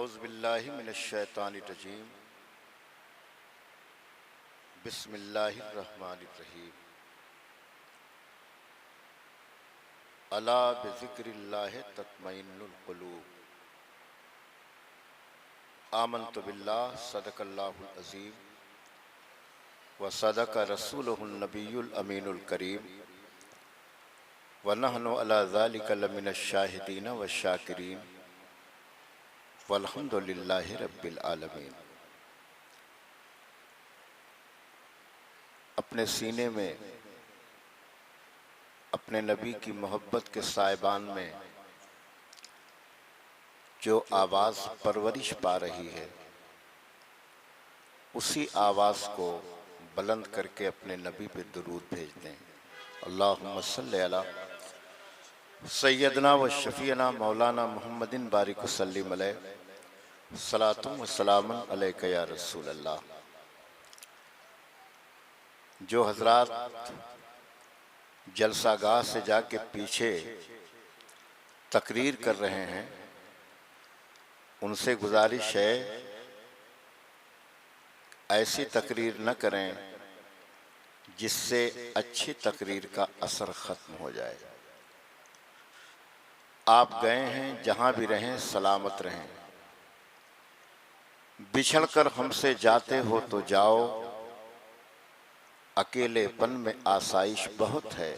औज़ु बिल्लाहि मिनश शैतानिर रजीम। बिस्मिल्लाहिर रहमानिर रहीम। अला बिज़िक्रिल्लाहि तत्मइन्नुल क़ुलूब। आमन्तु बिल्लाह सदक़ल्लाहुल अज़ीम व सदक़ रसूलुहुन नबियुल अमीनुल करीम व नहनु अला ज़ालिका लमिनश शाहिदीन व शाकिरीन वल्हम्दुलिल्लाहि रब्बिल आलमीन। अपने सीने में अपने नबी की मोहब्बत के साइबान में जो आवाज़ परवरिश पा रही है, उसी आवाज़ को बुलंद करके अपने नबी पे दुरूद भेज दें। अल्लाहुम्मा सल्ली अला सैयदना व शफ़ीना मौलाना मुहम्मदिन बारिक वसल्लिम अलैहि सलातुम व सलामुन अलैका या रसूल अल्लाह। जो हज़रात जलसागाह से जाके पीछे तकरीर कर रहे हैं, उनसे गुजारिश है ऐसी तकरीर न करें जिससे अच्छी तकरीर का असर ख़त्म हो जाए। आप गए हैं, जहाँ भी रहें सलामत रहें। बिछड़कर हमसे जाते हो तो जाओ, अकेलेपन में आसाइश बहुत है।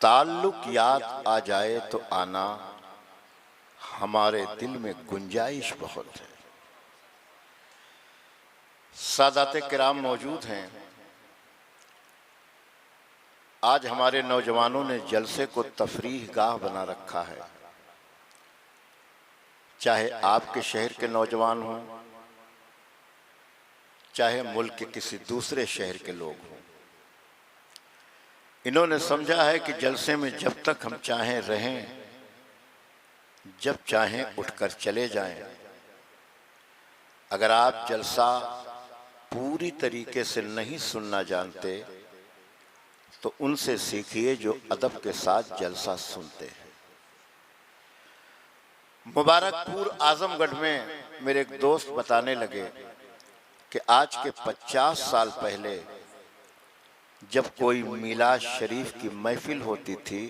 ताल्लुक याद आ जाए तो आना, हमारे दिल में गुंजाइश बहुत है। सादाते किराम मौजूद हैं। आज हमारे नौजवानों ने जलसे को तफरीह गाह बना रखा है। चाहे आपके शहर के नौजवान हों, चाहे मुल्क के किसी दूसरे शहर के लोग हों, इन्होंने समझा है कि जलसे में जब तक हम चाहें रहें, जब चाहें उठकर चले जाएं। अगर आप जलसा पूरी तरीके से नहीं सुनना जानते तो उनसे सीखिए जो अदब के साथ जलसा सुनते हैं। मुबारकपुर आजमगढ़ में मेरे एक दोस्त बताने लगे कि आज के 50 साल पहले जब कोई मिलाद शरीफ की महफिल होती थी,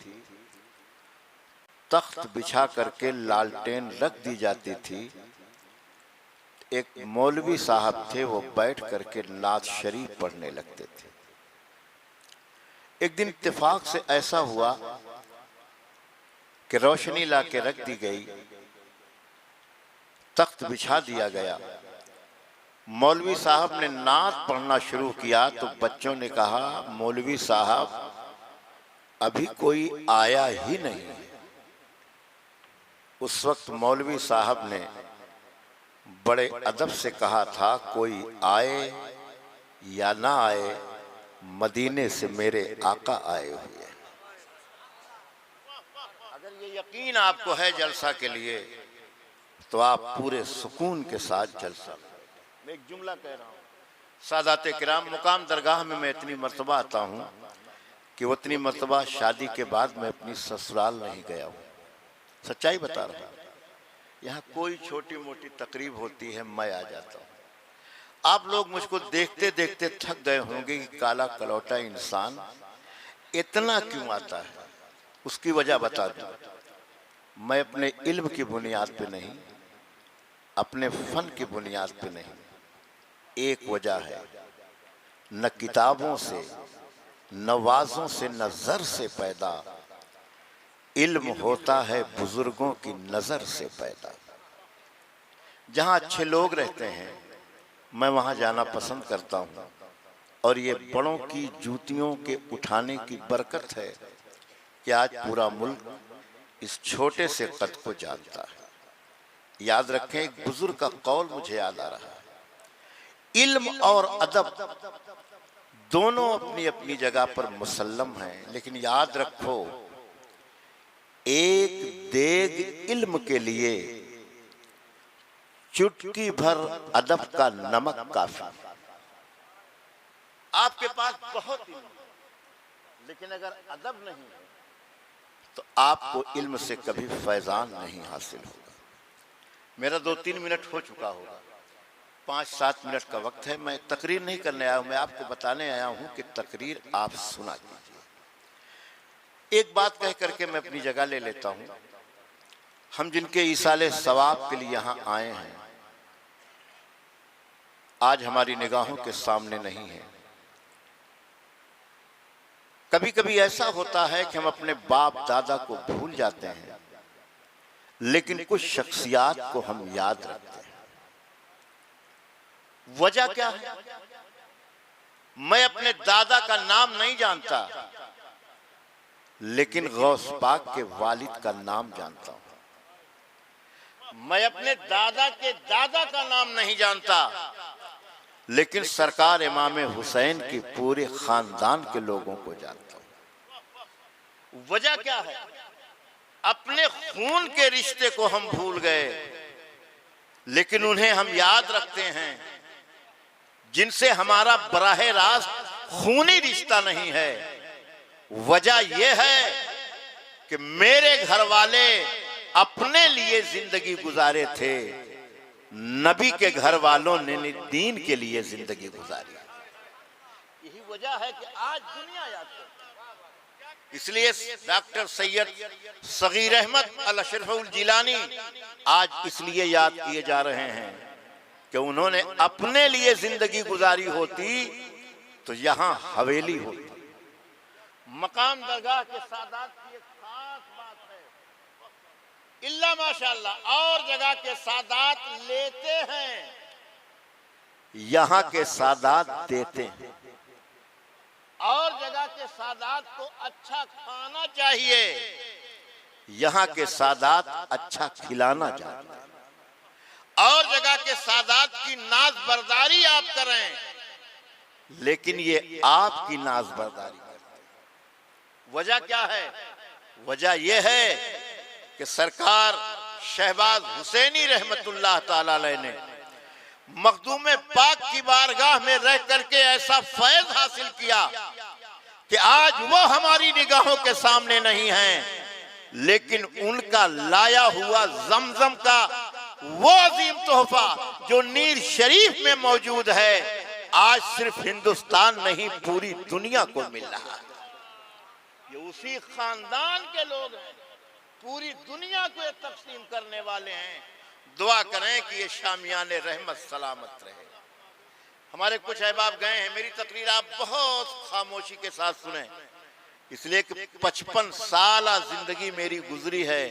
तख्त बिछा करके लालटेन रख दी जाती थी। एक मौलवी साहब थे, वो बैठ करके नात शरीफ पढ़ने लगते थे। एक दिन इत्तेफाक से ऐसा हुआ कि रोशनी ला के रख दी गई, तख्त बिछा दिया गया। मौलवी साहब ने नात पढ़ना शुरू किया तो बच्चों ने कहा, मौलवी साहब अभी कोई आया ही नहीं है। उस वक्त मौलवी साहब ने बड़े अदब से कहा था, कोई आए या ना आए, मदीने से मेरे आका आए हुए। अगर ये यकीन आपको है जलसा के लिए, तो आप पूरे सुकून के साथ जलसा। मैं एक जुमला कह रहा हूँ, सादाते किराम, मुकाम दरगाह में मैं इतनी मर्तबा आता हूँ कि उतनी मर्तबा शादी के बाद मैं अपनी ससुराल नहीं गया हूँ। सच्चाई बता रहा हूँ। यहाँ कोई छोटी मोटी तकरीब होती है, मैं आ जाता हूँ। आप लोग मुझको देखते देखते थक गए होंगे कि काला कलौटा इंसान इतना क्यों आता है। उसकी वजह बता दूं। मैं अपने इल्म की बुनियाद पे नहीं, अपने फन की बुनियाद पे नहीं। एक वजह है, न किताबों से, न वाज़ों से, न ज़र से पैदा, इल्म होता है बुजुर्गों की नज़र से पैदा। जहाँ अच्छे लोग रहते हैं, मैं वहाँ जाना पसंद करता हूँ। और ये बड़ों की जूतियों के उठाने की बरकत है कि आज पूरा मुल्क इस छोटे से कद को जानता है। याद रखें, एक बुजुर्ग का कौल मुझे याद आ रहा है, इल्म और अदब दोनों अपनी अपनी जगह पर मुसल्लम हैं, लेकिन याद रखो, एक देग इल्म के लिए चुटकी भर अदब का नमक काफी। आपके पास बहुत इल्म, लेकिन अगर अदब नहीं है तो आपको इल्म से कभी फैजान नहीं हासिल होगा। मेरा 2-3 मिनट हो चुका होगा, 5-7 मिनट का वक्त है। मैं तकरीर नहीं करने आया हूं, मैं आपको बताने आया हूं कि तकरीर आप सुना कीजिए। एक बात कह करके मैं अपनी जगह ले लेता हूं। हम जिनके ईसाले सवाब के लिए यहां आए हैं, आज हमारी निगाहों के सामने नहीं है। कभी कभी ऐसा होता है कि हम अपने बाप दादा को भूल जाते हैं, लेकिन कुछ शख्सियात को हम याद रखते हैं। वजह क्या है? मैं अपने दादा का नाम नहीं जानता, लेकिन गौस पाक के वालिद का नाम जानता हूं। मैं अपने दादा के दादा का नाम नहीं जानता, लेकिन सरकार इमाम हुसैन की पूरे खानदान के लोगों को जानता हूं। वजह क्या है? अपने खून के रिश्ते को हम भूल गए, लेकिन उन्हें हम याद रखते हैं जिनसे हमारा बराह रास्त खूनी रिश्ता नहीं है। वजह यह है कि मेरे घर वाले अपने लिए जिंदगी गुजारे थे, नबी के घर वालों ने दीन के लिए जिंदगी गुजारी। यही वजह है कि आज दुनिया याद करती है। इसलिए डॉक्टर सैयद सगीर अहमद अल अशरफुल जिलानी आज इसलिए याद किए जा रहे हैं कि उन्होंने अपने लिए जिंदगी गुजारी होती तो यहां हवेली होती। मकाम दरगाह के सादात की एक खास बात है, इल्ला माशाअल्लाह और जगह के सादात लेते हैं, यहां के सादात देते हैं। और जगह के सादात को अच्छा खाना चाहिए, यहां के सादात अच्छा खिलाना चाहिए। और जगह के सादात की नाज बर्दारी आप करें, लेकिन ये आपकी नाज बर्दारी करते हैं। वजह क्या है? वजह यह है कि सरकार शहबाज हुसैनी रहमतुल्लाह ताला अलैह ने मखदूम पाक की बारगाह में रह करके ऐसा फैज हासिल किया कि आज वो हमारी निगाहों के सामने नहीं हैं, लेकिन उनका लाया हुआ जमजम का वो अजीम तोहफा जो नीर शरीफ में मौजूद है, आज सिर्फ हिंदुस्तान नहीं पूरी दुनिया को मिल रहा है। ये उसी खानदान के लोग हैं, पूरी दुनिया को ये तकसीम करने वाले हैं। दुआ करें कि ये शामियाने रहमत सलामत रहे। हमारे कुछ अहबाब गए हैं, मेरी तकरीर आप बहुत खामोशी के साथ सुने, इसलिए कि 55 साल जिंदगी मेरी गुजरी है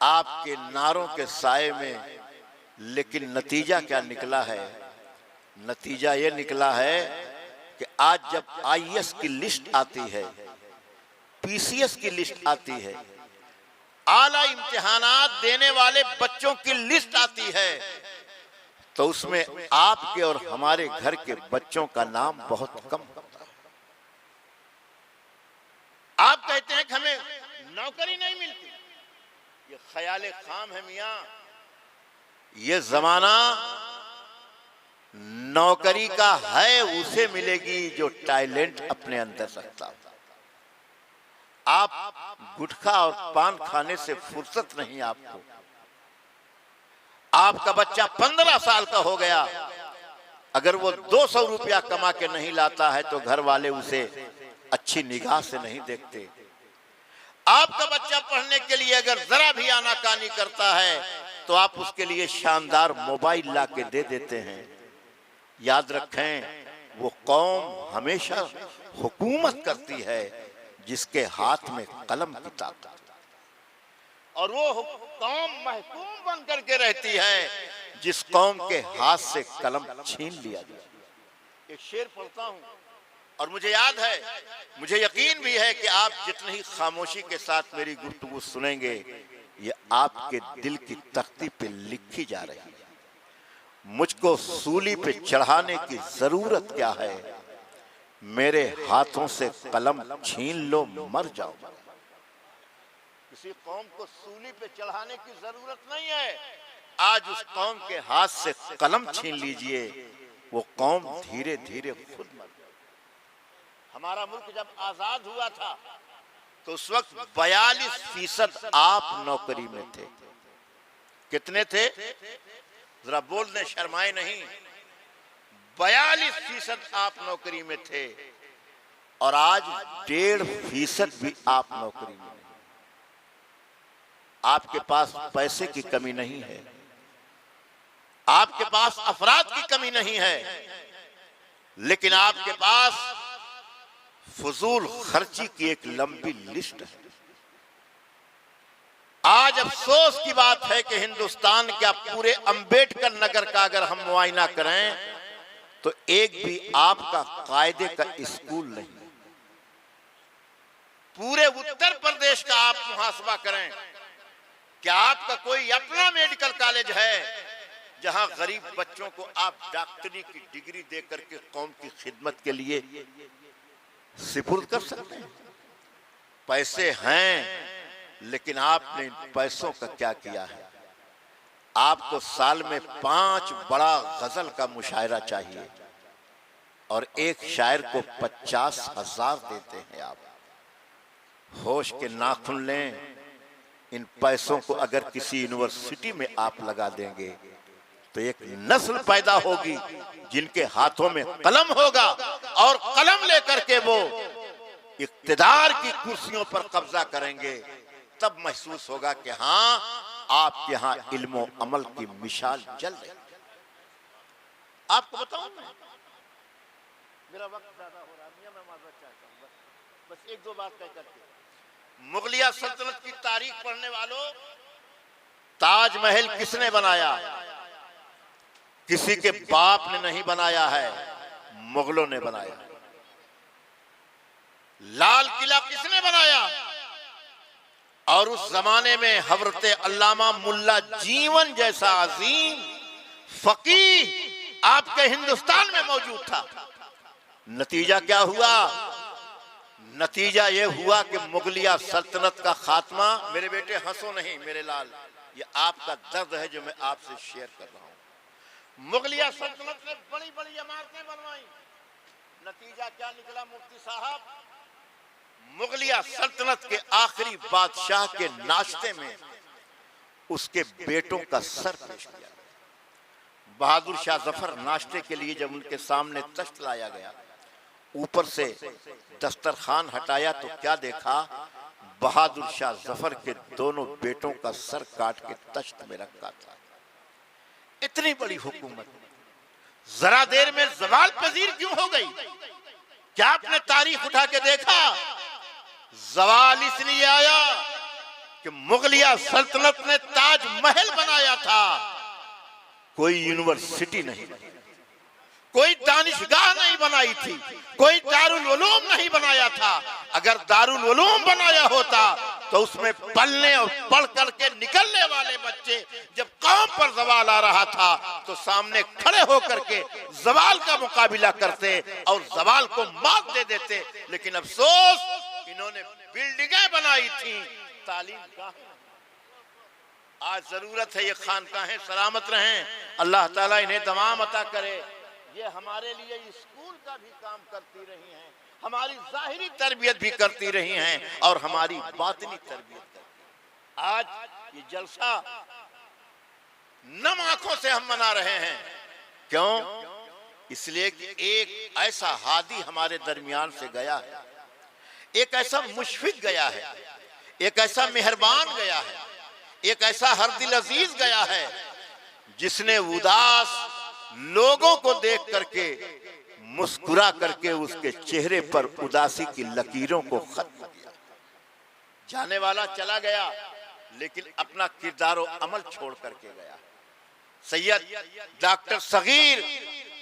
आपके नारों के साए में, लेकिन नतीजा क्या निकला है? नतीजा ये निकला है कि आज जब आईएएस की लिस्ट आती है, पीसीएस की लिस्ट आती है, आला इम्तिहानात देने वाले बच्चों की लिस्ट आती है, तो उसमें आपके और हमारे घर के बच्चों का नाम बहुत कम होता है। आप कहते हैं कि हमें नौकरी नहीं मिलती, ये ख्याल खाम है मियां। ये जमाना नौकरी का है, उसे मिलेगी जो टैलेंट अपने अंदर रखता है। आप गुटखा और पान खाने से फुर्सत नहीं आपको। आपका बच्चा 15 साल का हो गया, अगर वो 200 रुपया कमा के नहीं लाता है तो घर वाले उसे अच्छी निगाह से नहीं देखते। आपका बच्चा पढ़ने के लिए अगर जरा भी आनाकानी करता है तो आप उसके लिए शानदार मोबाइल ला के दे देते हैं। याद रखें, वो कौम हमेशा हुकूमत करती है जिसके हाथ में कलम की ताकत, और वो कौम महकूम बन करके रहती है जिस कौम के हाथ से कलम छीन लिया जाए। एक शेर पढ़ता हूं और मुझे याद है, मुझे यकीन भी है कि आप जितनी ही खामोशी के साथ मेरी गुफ्तगू सुनेंगे, ये आपके दिल की तख्ती पे लिखी जा रही है। मुझको सूली पे चढ़ाने की जरूरत क्या है, मेरे हाथों से कलम छीन लो मर जाओ। किसी कौम को सूली पे चढ़ाने की जरूरत नहीं है, आज उस कौम के हाथ से कलम छीन लीजिए, वो कौम धीरे धीरे खुद मर जाए। हमारा मुल्क जब आजाद हुआ था तो उस वक्त 42% आप नौकरी में थे। कितने थे जरा बोल दें, शर्माए नहीं। 42% आप नौकरी में थे और आज 1.5% भी आप नौकरी में नहीं। आपके पास पैसे की कमी नहीं है, आपके पास अफराद की कमी नहीं है, लेकिन आपके पास फजूल खर्ची की एक लंबी लिस्ट है। आज अफसोस की बात है कि हिंदुस्तान के पूरे अंबेडकर नगर का अगर हम मुआयना करें तो एक भी आपका कायदे का स्कूल नहीं। पूरे उत्तर प्रदेश का आप मुहासबा करें, क्या आपका कोई अपना मेडिकल कॉलेज है जहां गरीब बच्चों को आप डॉक्टरी की डिग्री दे करके कौम की खिदमत के लिए सिपुर्द कर सकते हैं? पैसे हैं, लेकिन आपने इन पैसों का क्या किया है? आपको साल में 5 बड़ा गजल का मुशायरा चाहिए और एक शायर को 50,000 देते हैं आप। होश के नाखून लें, इन पैसों को अगर किसी यूनिवर्सिटी में आप लगा देंगे तो एक नस्ल पैदा होगी जिनके हाथों में कलम होगा और कलम लेकर के वो इक्तिदार की कुर्सियों पर कब्जा करेंगे। तब महसूस होगा कि हाँ, आपके यहां इल्म और अमल की मिसाल जल रही। आपको बताऊं मैं, मेरा वक्त ज्यादा हो रहा है, मैं माजरत चाहता हूं, बस एक दो बात कह करके। मुगलिया सल्तनत की तारीख पढ़ने वालों, ताजमहल किसने बनाया? किसी के बाप ने नहीं बनाया है, मुगलों ने बनाया। लाल किला किसने बनाया? और उस जमाने में हजरत अल्लामा मुल्ला जीवन जैसा अजीम फकीह आपके हिंदुस्तान में मौजूद था। नतीजा क्या हुआ? नतीजा यह हुआ कि मुगलिया सल्तनत का खात्मा। मेरे बेटे हंसो नहीं मेरे लाल, ये आपका दर्द है जो मैं आपसे शेयर कर रहा हूं। मुगलिया सल्तनत ने बड़ी बड़ी इमारतें बनवाई, नतीजा क्या निकला मुफ्ती साहब? मुगलिया सल्तनत के आखिरी बादशाह के नाश्ते में उसके बेटों का सर पेश किया। बहादुर शाह जफर नाश्ते के लिए जब उनके सामने तख्त लाया गया, ऊपर से दस्तरखान हटाया तो क्या देखा? बहादुर शाह जफर के दोनों बेटों का सर काट के तख्त में रखा था। इतनी बड़ी हुकूमत जरा देर में जवाल पजीर क्यों हो गई? क्या आपने तारीख उठा के देखा? जवाल इसलिए आया कि मुगलिया सल्तनत ने ताजमहल बनाया था, कोई यूनिवर्सिटी नहीं, कोई दानिशगाह नहीं बनाई थी, कोई दारुल उलूम नहीं बनाया था। अगर दारुल उलूम बनाया होता तो उसमें पलने और पढ़ करके निकलने वाले बच्चे जब कौम पर जवाल आ रहा था तो सामने खड़े होकर के जवाल का मुकाबिला करते और जवाल को मात दे देते। लेकिन अफसोस, इन्होंने बिल्डिंगें बनाई थी, तालीम गाह। आज जरूरत है ये खानकाहें सलामत रहें, अल्लाह ताला इन्हें तमाम अता करे। ये हमारे लिए स्कूल का भी काम करती रही हैं, हमारी जाहिरी तरबियत भी करती रही हैं और हमारी बातिनी तरबियत करती। आज ये जलसा नम आंखों से हम मना रहे हैं। क्यों? इसलिए कि एक ऐसा हादी हमारे दरमियान से गया है, एक ऐसा मुशफिक गया है, एक ऐसा मेहरबान गया है, एक ऐसा हरदिल अजीज गया है जिसने उदास लोगों को देख करके मुस्कुरा करके उसके चेहरे पर उदासी की लकीरों को खत्म किया। जाने वाला चला गया, लेकिन अपना किरदार और अमल छोड़ करके गया। सैयद डॉक्टर सगीर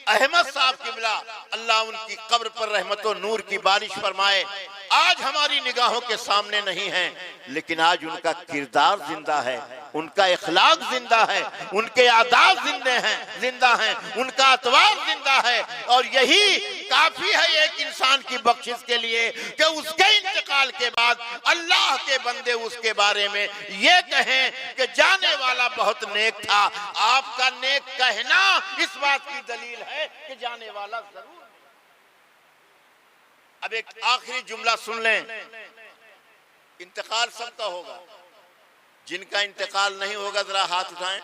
अहमद साहब किबला, अल्लाह उनकी कब्र पर रहमत और नूर की बारिश फरमाए, आज हमारी निगाहों के सामने नहीं है, लेकिन आज उनका किरदार जिंदा है, उनका इखलाक जिंदा है, उनके आदाब जिंदा हैं, उनका अतवार जिंदा है। और यही काफी है एक इंसान की बख्शिश के लिए कि उसके इंतकाल के बाद अल्लाह के बंदे उसके बारे में ये कहें कि जाने वाला बहुत नेक था। आपका नेक कहना इस बात की दलील है कि जाने वाला जरूर। अब एक आखिरी जुमला सुन लें, इंतकाल सबका होगा, जिनका इंतकाल नहीं होगा जरा हाथ उठाएं।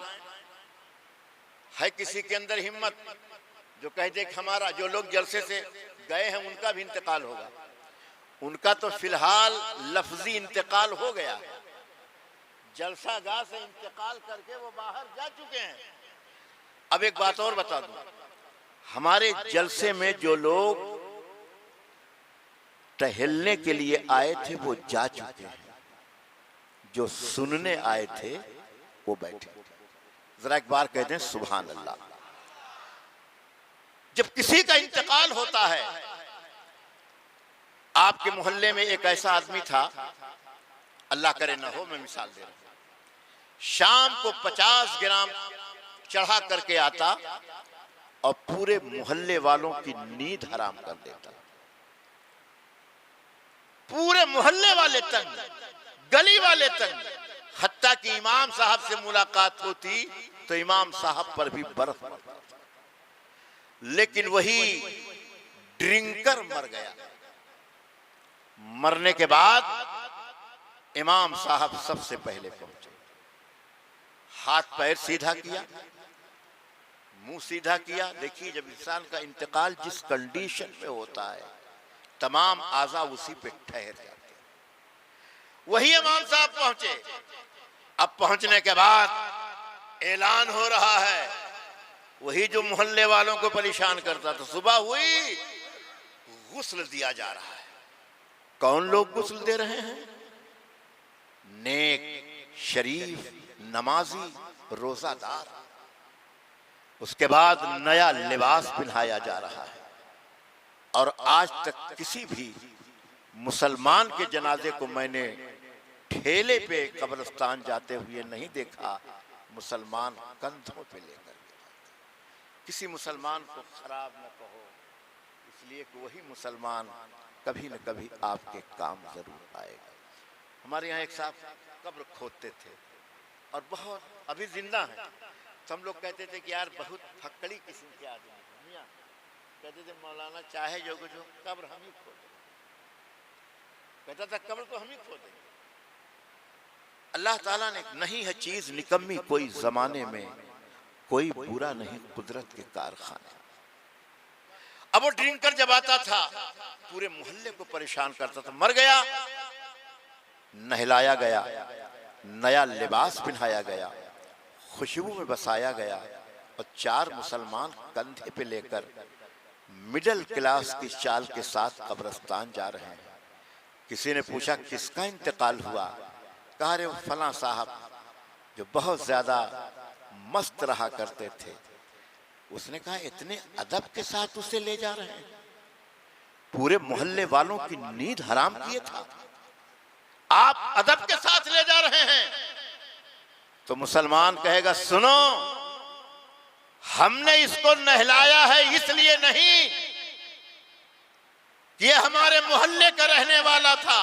है किसी के अंदर हिम्मत जो कह दे कि हमारा, जो लोग जलसे से गए हैं उनका भी इंतकाल होगा? उनका तो फिलहाल लफ्जी इंतकाल हो गया है, जलसागाह से इंतकाल करके वो बाहर जा चुके हैं। अब एक बात और बता दूं, हमारे जलसे में जो लोग टहलने के लिए आए थे वो जा चुके हैं, जो सुनने आए थे वो बैठे। जरा एक बार कहते हैं सुभान अल्लाह। जब किसी का इंतकाल होता है, आपके मोहल्ले में एक ऐसा आदमी था, अल्लाह करे ना हो, मैं मिसाल दे रहा हूं, शाम को 50 ग्राम चढ़ा करके आता और पूरे मोहल्ले वालों की नींद हराम कर देता। पूरे मोहल्ले वाले तंग, गली वाले तंग, हत्ता कि इमाम साहब से मुलाकात होती तो इमाम साहब पर भी बर्फ पड़ता। लेकिन वही ड्रिंकर मर गया। मरने के बाद इमाम साहब सबसे पहले पहुंचे, हाथ पैर सीधा किया, मुंह सीधा किया। देखिए, जब इंसान का इंतकाल जिस कंडीशन में होता है, तमाम आज़ा उसी पे ठहर जाते हैं। वही इमाम साहब पहुंचे। अब पहुंचने के बाद ऐलान हो रहा है, वही जो मोहल्ले वालों को परेशान करता था। सुबह हुई, गुस्ल दिया जा रहा है। कौन लोग गुस्ल दे रहे हैं? नेक, शरीफ, नमाजी, रोजादार। उसके बाद नया लिबास पहनाया जा रहा है। और आज तक किसी भी मुसलमान के जनाजे को मैंने ठेले पे कब्रिस्तान जाते हुए नहीं देखा। मुसलमान कंधों पे लेकर किसी मुसलमान को खराब न कहो, इसलिए कि वही मुसलमान कभी न कभी आपके काम जरूर आएगा। हमारे यहाँ एक साहब कब्र खोदते थे और बहुत अभी जिंदा है, तो हम लोग कहते थे कि यार बहुत फक्कड़ी किस्म के आदमी हैं। कहते थे मौलाना चाहे जो कुछ हो, कब्र हम ही खोदें। कहता था कब्र तो हम ही खोदेंगे। अल्लाह ताला ने नहीं है चीज निकम्मी कोई जमाने में, कोई बुरा नहीं कुदरत के कारखाने। अब वो ड्रिंकर जब आता था पूरे मोहल्ले को परेशान करता था। मर गया, नहलाया गया, नया लिबास पहनाया गया, खुशबू में बसाया गया और 4 मुसलमान कंधे पे लेकर मिडिल क्लास की चाल के साथ कब्रिस्तान जा रहे हैं। किसी ने पूछा किसका इंतकाल हुआ? कहा रे फला साहब जो बहुत ज्यादा मस्त रहा करते थे। उसने कहा इतने अदब के साथ उसे ले जा रहे हैं, पूरे मोहल्ले वालों की नींद हराम किए था, आप अदब के साथ ले जा रहे हैं। तो मुसलमान कहेगा सुनो, हमने इसको नहलाया है इसलिए नहीं कि ये हमारे मोहल्ले का रहने वाला था,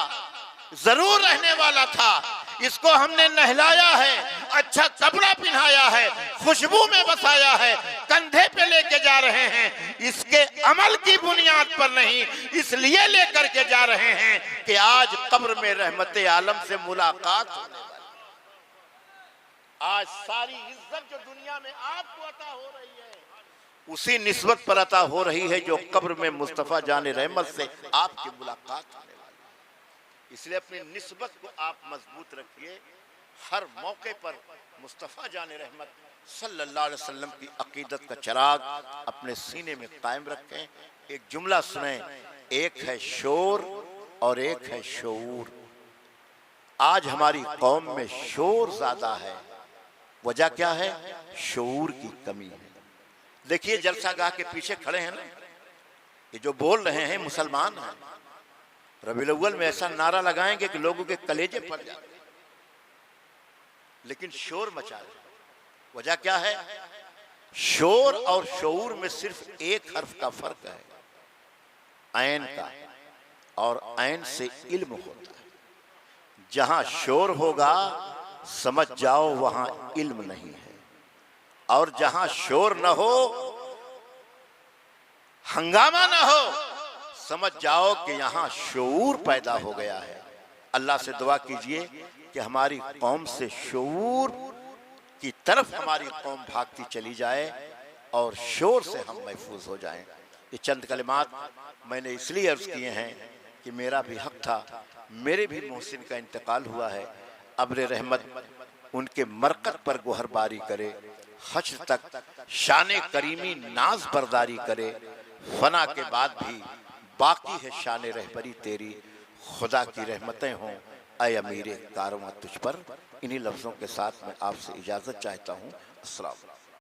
जरूर रहने वाला था। इसको हमने नहलाया है, अच्छा कपड़ा पहनाया है, खुशबू में बसाया है, कंधे पे लेके जा रहे हैं। इसके अमल की बुनियाद पर नहीं, इसलिए लेकर के जा रहे हैं कि आज कब्र में रहमते आलम से मुलाकात होने वाली। आज सारी इज्जत जो दुनिया में आपको अता हो रही है, उसी निस्बत पर अता हो रही है जो कब्र में मुस्तफा जाने रहमत से आपकी मुलाकात होने वाली। इसलिए अपनी निस्बत को आप मजबूत रखिए। हर मौके पर मुस्तफा जाने रहमत सल्लल्लाहु अलैहि वसल्लम की अकीदत का चिराग अपने सीने में कायम रखें। एक जुमला सुने, एक है शोर और एक है शऊर। आज हमारी कौम में शोर ज्यादा है, वजह क्या है? शऊर की कमी है। देखिए जलसागाह के पीछे खड़े हैं ना, ये जो बोल रहे हैं मुसलमान हैं। रबीउल अव्वल में ऐसा नारा लगाएंगे कि लोगों के कलेजे फट जाते, लेकिन शोर मचा रहे। वजह क्या है? शोर और शऊर में सिर्फ एक हर्फ का फर्क है, ऐन का, और ऐन से इल्म होता है। जहां शोर होगा समझ जाओ वहां इल्म नहीं है, और जहां शोर न हो, हंगामा न हो, समझ जाओ कि यहां शऊर पैदा हो गया है। अल्लाह से दुआ कीजिए कि हमारी कौम से शऊर की तरफ हमारी कौम भागती चली जाए और शोर से हम महफूज हो जाएं। ये चंद कलिमात मैंने इसलिए अर्ज किए हैं कि मेरा भी हक था, मेरे भी मोहसिन का इंतकाल हुआ है। अब्र रहमत उनके मरकत पर गोहरबारी करे, हश्र तक शान करीमी नाज बरदारी करे, फना के बाद भी बाकी है शान रहबरी तेरी, खुदा की रहमतें हों ऐ अमीर कारवां तुझ पर। इन्हीं लफ्ज़ों के साथ मैं आपसे इजाज़त चाहता हूँ। अस्सलाम।